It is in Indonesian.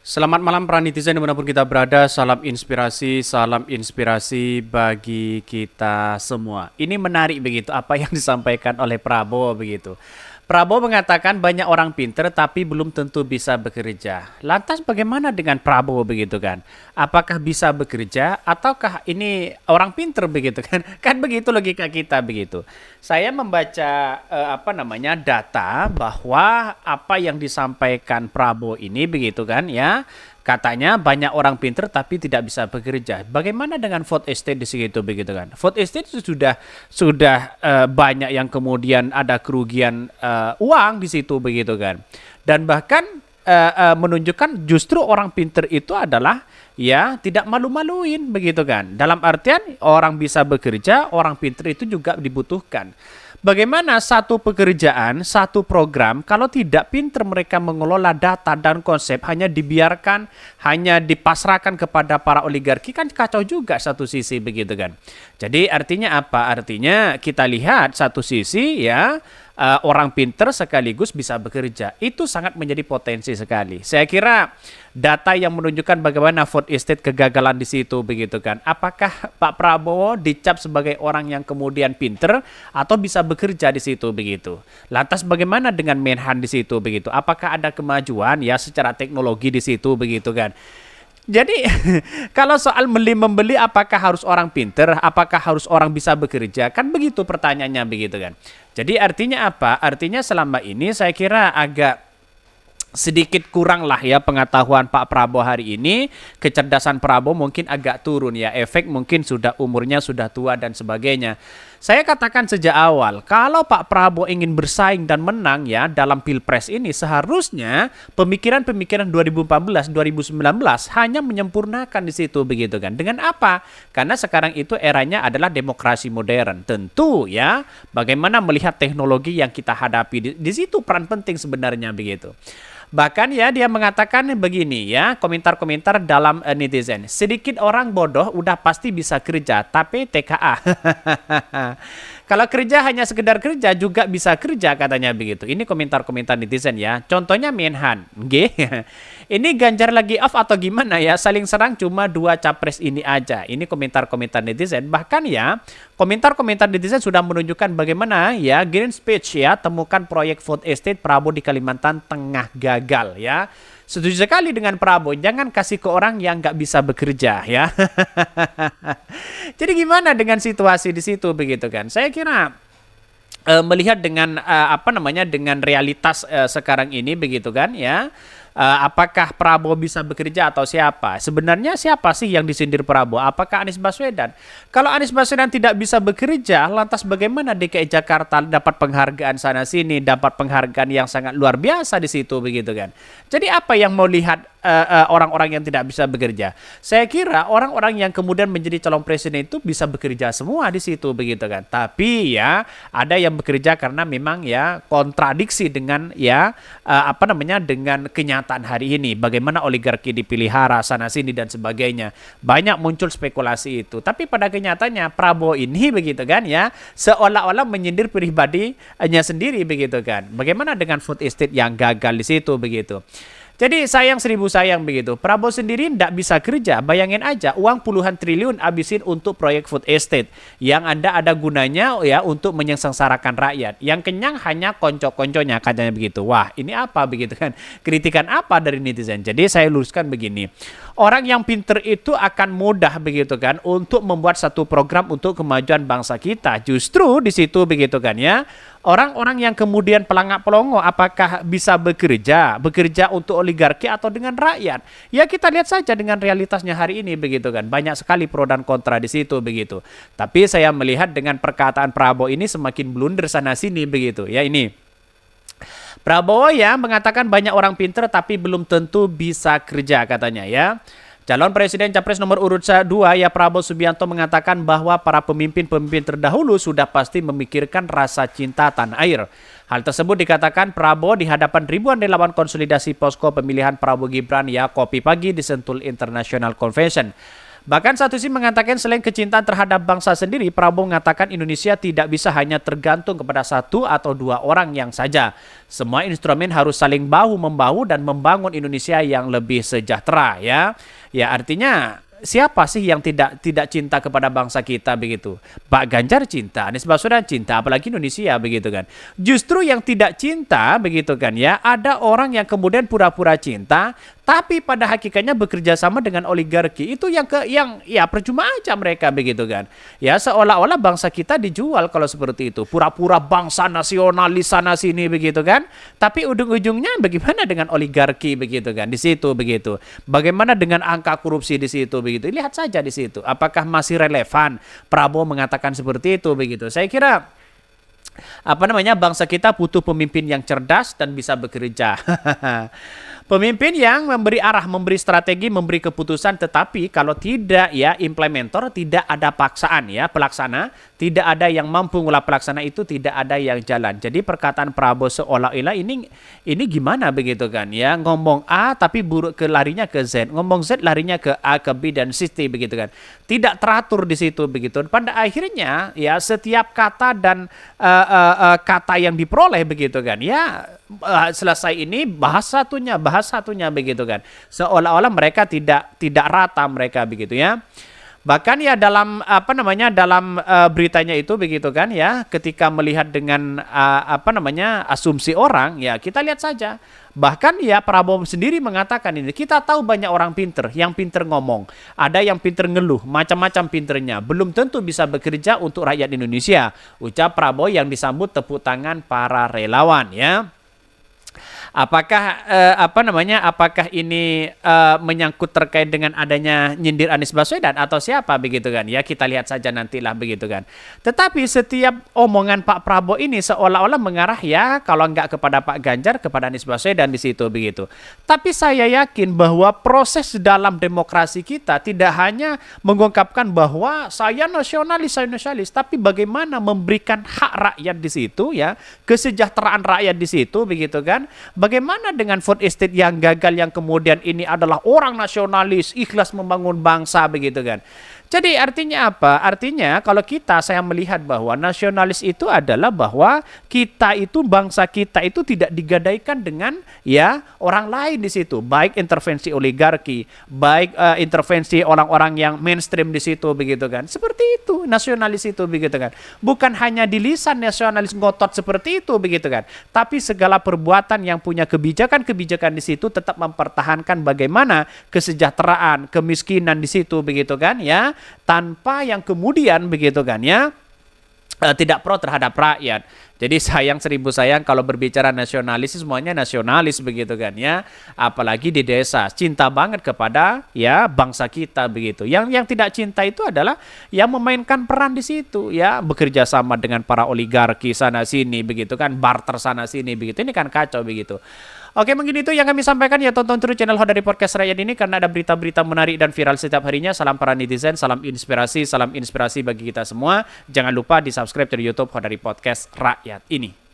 Selamat malam para netizen dimanapun kita berada, salam inspirasi bagi kita semua. Ini menarik begitu apa yang disampaikan oleh Prabowo begitu. Prabowo mengatakan banyak orang pinter tapi belum tentu bisa bekerja. Lantas bagaimana dengan Prabowo begitu kan? Apakah bisa bekerja ataukah ini orang pinter begitu kan? Kan begitu logika kita begitu. Saya membaca data bahwa apa yang disampaikan Prabowo ini begitu kan ya. Katanya banyak orang pinter tapi tidak bisa bekerja. Bagaimana dengan food estate di situ begitu kan? Food estate itu sudah banyak yang kemudian ada kerugian uang di situ begitu kan. Dan bahkan menunjukkan justru orang pinter itu adalah ya tidak malu-maluin begitu kan. Dalam artian orang bisa bekerja, orang pinter itu juga dibutuhkan. Bagaimana satu pekerjaan, satu program, kalau tidak pinter mereka mengelola data dan konsep, hanya dibiarkan, hanya dipasrahkan kepada para oligarki, kan kacau juga satu sisi begitu kan. Jadi artinya apa? Artinya kita lihat satu sisi ya, orang pinter sekaligus bisa bekerja. Itu sangat menjadi potensi sekali. Saya kira data yang menunjukkan bagaimana food estate kegagalan di situ begitu kan. Apakah Pak Prabowo dicap sebagai orang yang kemudian pinter atau bisa bekerja di situ begitu. Lantas bagaimana dengan Menhan di situ begitu? Apakah ada kemajuan ya secara teknologi di situ begitu kan? Jadi kalau soal membeli apakah harus orang pinter, apakah harus orang bisa bekerja, kan begitu pertanyaannya begitu kan. Jadi artinya apa? Artinya selama ini saya kira agak sedikit kurang lah ya pengetahuan Pak Prabowo hari ini, kecerdasan Prabowo mungkin agak turun ya, efek mungkin sudah umurnya sudah tua dan sebagainya. Saya katakan sejak awal, kalau Pak Prabowo ingin bersaing dan menang ya dalam Pilpres ini, seharusnya pemikiran-pemikiran 2014, 2019 hanya menyempurnakan di situ begitu kan. Dengan apa? Karena sekarang itu eranya adalah demokrasi modern. Tentu ya, bagaimana melihat teknologi yang kita hadapi di situ peran penting sebenarnya begitu. Bahkan ya dia mengatakan begini ya, komentar-komentar dalam netizen. Sedikit orang bodoh udah pasti bisa kerja, tapi TKA. Kalau kerja hanya sekedar kerja juga bisa kerja katanya begitu. Ini komentar-komentar netizen ya. Contohnya Menhan. G. Ini Ganjar lagi off atau gimana ya? Saling serang cuma dua capres ini aja. Ini komentar-komentar netizen. Bahkan ya, komentar-komentar netizen sudah menunjukkan bagaimana ya Green Speech ya temukan proyek food estate Prabowo di Kalimantan Tengah gagal ya. Setuju sekali dengan Prabowo, jangan kasih ke orang yang nggak bisa bekerja ya. Jadi gimana dengan situasi di situ begitu kan? Saya kira melihat dengan dengan realitas sekarang ini begitu kan ya. Apakah Prabowo bisa bekerja atau siapa? Sebenarnya siapa sih yang disindir Prabowo? Apakah Anies Baswedan? Kalau Anies Baswedan tidak bisa bekerja, lantas bagaimana DKI Jakarta dapat penghargaan sana sini, dapat penghargaan yang sangat luar biasa di situ begitu kan? Jadi apa yang mau lihat orang-orang yang tidak bisa bekerja? Saya kira orang-orang yang kemudian menjadi calon presiden itu bisa bekerja semua di situ begitu kan? Tapi ya ada yang bekerja karena memang ya kontradiksi dengan ya dengan kenyataan hari ini, bagaimana oligarki dipelihara sana sini dan sebagainya. Banyak muncul spekulasi itu. Tapi pada kenyataannya Prabowo ini begitu kan ya, seolah-olah menyindir pribadinya sendiri begitu kan. Bagaimana dengan food estate yang gagal di situ begitu. Jadi sayang seribu sayang begitu. Prabowo sendiri tidak bisa kerja. Bayangin aja uang puluhan triliun habisin untuk proyek food estate. Yang ada gunanya ya untuk menyengsarakan rakyat. Yang kenyang hanya konco-konconya katanya begitu. Wah ini apa begitu kan. Kritikan apa dari netizen. Jadi saya luruskan begini. Orang yang pinter itu akan mudah begitu kan. Untuk membuat satu program untuk kemajuan bangsa kita. Justru di situ begitu kan ya. Orang-orang yang kemudian pelangak-pelongo apakah bisa bekerja untuk oligarki atau dengan rakyat? Ya kita lihat saja dengan realitasnya hari ini begitu kan. Banyak sekali pro dan kontra di situ begitu. Tapi saya melihat dengan perkataan Prabowo ini semakin blunder sana sini begitu. Ya ini. Prabowo ya mengatakan banyak orang pinter tapi belum tentu bisa kerja katanya ya. Calon Presiden Capres nomor urut 2 ya Prabowo Subianto mengatakan bahwa para pemimpin-pemimpin terdahulu sudah pasti memikirkan rasa cinta tanah air. Hal tersebut dikatakan Prabowo di hadapan ribuan relawan konsolidasi posko pemilihan Prabowo Gibran ya Kopi Pagi di Sentul International Convention. Bahkan satu sisi mengatakan selain kecintaan terhadap bangsa sendiri, Prabowo mengatakan Indonesia tidak bisa hanya tergantung kepada satu atau dua orang yang saja. Semua instrumen harus saling bahu-membahu dan membangun Indonesia yang lebih sejahtera, ya. Ya, artinya siapa sih yang tidak cinta kepada bangsa kita begitu? Pak Ganjar cinta, Anies Baswedan cinta, apalagi Indonesia begitu kan. Justru yang tidak cinta begitu kan ya, ada orang yang kemudian pura-pura cinta tapi pada hakikatnya bekerja sama dengan oligarki. Itu yang ya percuma aja mereka begitu kan. Ya seolah-olah bangsa kita dijual kalau seperti itu. Pura-pura bangsa nasionalis sana sini begitu kan. Tapi ujung-ujungnya bagaimana dengan oligarki begitu kan di situ begitu. Bagaimana dengan angka korupsi di situ begitu. Lihat saja di situ. Apakah masih relevan Prabowo mengatakan seperti itu begitu. Saya kira bangsa kita butuh pemimpin yang cerdas dan bisa bekerja. Pemimpin yang memberi arah, memberi strategi, memberi keputusan, tetapi kalau tidak ya implementer, tidak ada paksaan ya pelaksana, tidak ada yang mampu mengolah pelaksana itu, tidak ada yang jalan. Jadi perkataan Prabowo seolah-olah ini gimana begitu kan ya, ngomong A tapi larinya ke Z, ngomong Z larinya ke A, ke B dan C begitu kan. Tidak teratur di situ begitu. Pada akhirnya ya setiap kata dan kata yang diperoleh begitu kan ya selesai ini bahas satunya begitu kan. Seolah-olah mereka tidak rata mereka begitu ya. Bahkan ya dalam dalam beritanya itu begitu kan ya, ketika melihat dengan asumsi orang ya kita lihat saja. Bahkan ya Prabowo sendiri mengatakan ini, kita tahu banyak orang pinter, yang pinter ngomong, ada yang pinter ngeluh, macam-macam pinternya, belum tentu bisa bekerja untuk rakyat Indonesia. Ucap Prabowo yang disambut tepuk tangan para relawan ya. Apakah apakah ini menyangkut terkait dengan adanya nyindir Anies Baswedan atau siapa begitu kan? Ya kita lihat saja nantilah begitu kan. Tetapi setiap omongan Pak Prabowo ini seolah-olah mengarah ya kalau nggak kepada Pak Ganjar, kepada Anies Baswedan di situ begitu. Tapi saya yakin bahwa proses dalam demokrasi kita tidak hanya mengungkapkan bahwa saya nasionalis, tapi bagaimana memberikan hak rakyat di situ ya, kesejahteraan rakyat di situ begitu kan. Bagaimana dengan food estate yang gagal yang kemudian ini adalah orang nasionalis, ikhlas membangun bangsa begitu kan. Jadi artinya apa? Artinya kalau saya melihat bahwa nasionalis itu adalah bahwa kita itu, bangsa kita itu tidak digadaikan dengan ya orang lain di situ. Baik intervensi oligarki, baik intervensi orang-orang yang mainstream di situ begitu kan. Seperti itu nasionalis itu begitu kan. Bukan hanya di lisan nasionalis ngotot seperti itu begitu kan. Tapi segala perbuatan yang punya kebijakan-kebijakan di situ tetap mempertahankan bagaimana kesejahteraan, kemiskinan di situ begitu kan ya. Tanpa yang kemudian begitu kan ya tidak pro terhadap rakyat. Jadi sayang seribu sayang kalau berbicara nasionalis semuanya nasionalis begitu kan ya. Apalagi di desa cinta banget kepada ya bangsa kita begitu. Yang tidak cinta itu adalah yang memainkan peran di situ ya, bekerja sama dengan para oligarki sana sini begitu kan, barter sana sini begitu. Ini kan kacau begitu. Oke, mungkin itu yang kami sampaikan ya. Tonton terus channel Hodari Podcast Rakyat ini karena ada berita-berita menarik dan viral setiap harinya. Salam para netizen, salam inspirasi bagi kita semua. Jangan lupa di subscribe di YouTube Hodari Podcast Rakyat ini.